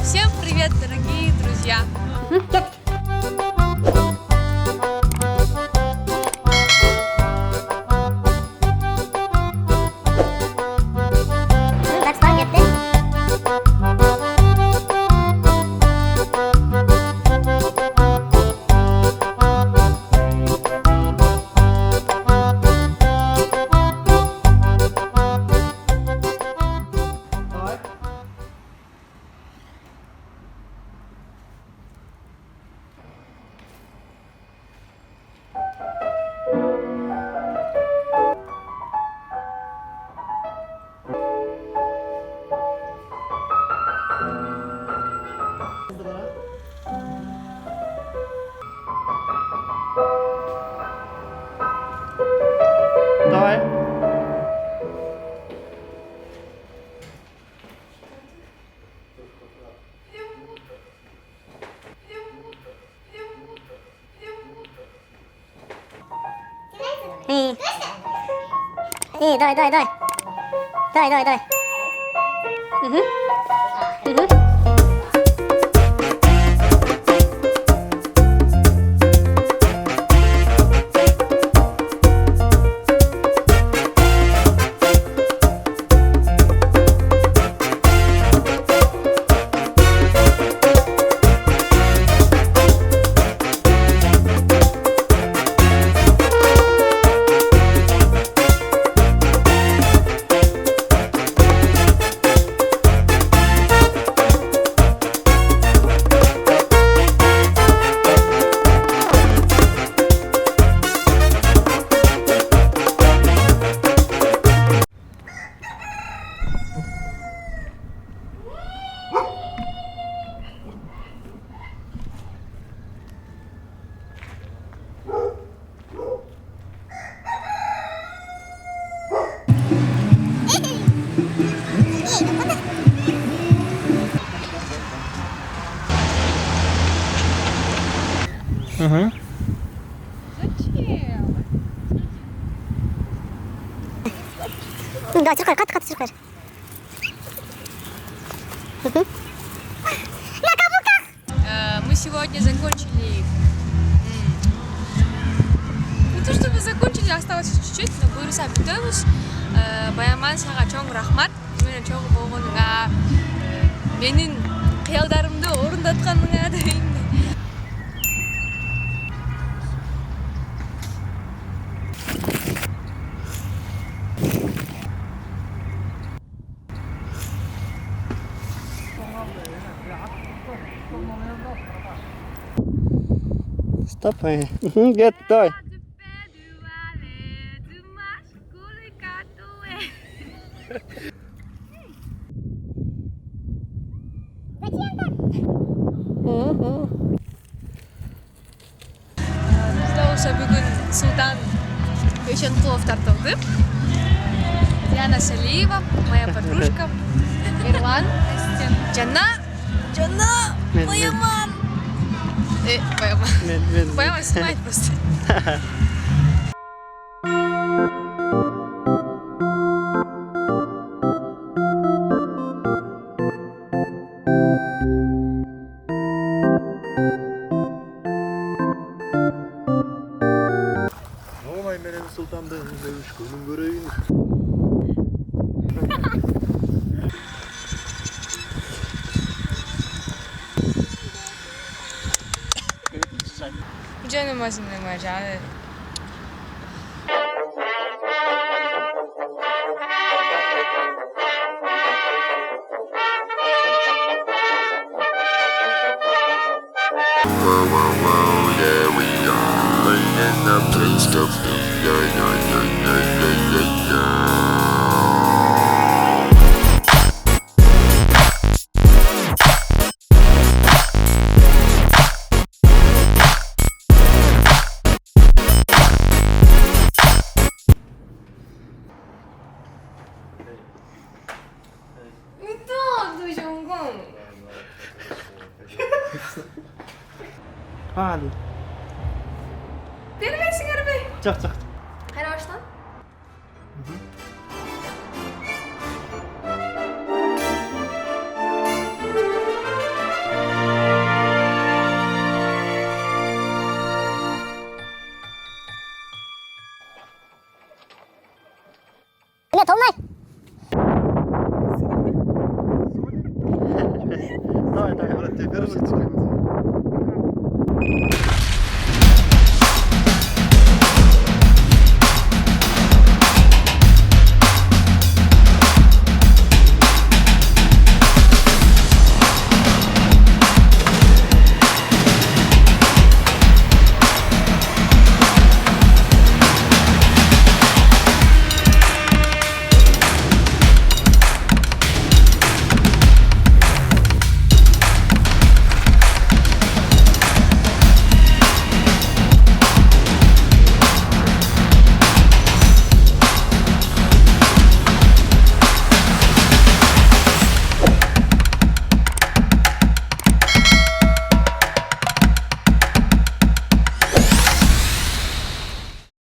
Всем привет, дорогие друзья! Давай. Давай, давай, давай. Давай, давай, давай. Зачем? Давай, циркуль, кат, циркуль. Мы сегодня закончили... Не то, что мы закончили, осталось чуть-чуть, но буйруса бітеміз. Баяман саға чоң рахмат. Мен чоң болғаныңа, менің қиялдарымды орындатқаныңа дейін. Stop. Get давай. Bizda o'sha bugun suvdan fashion plov tartildi. Diana Saliyeva, моя подружка, Ирлан, Жанна, Баяман. Баяман снимает просто. Olay benim sultamda dövüş konum göreyim. Canım 맛있는 거야, 잘. There we go. In the place of Hadi. Benim ben sigara bey. Çık. Hayır baştan. Привет, Толгонай. Давай, брат, тебе первый.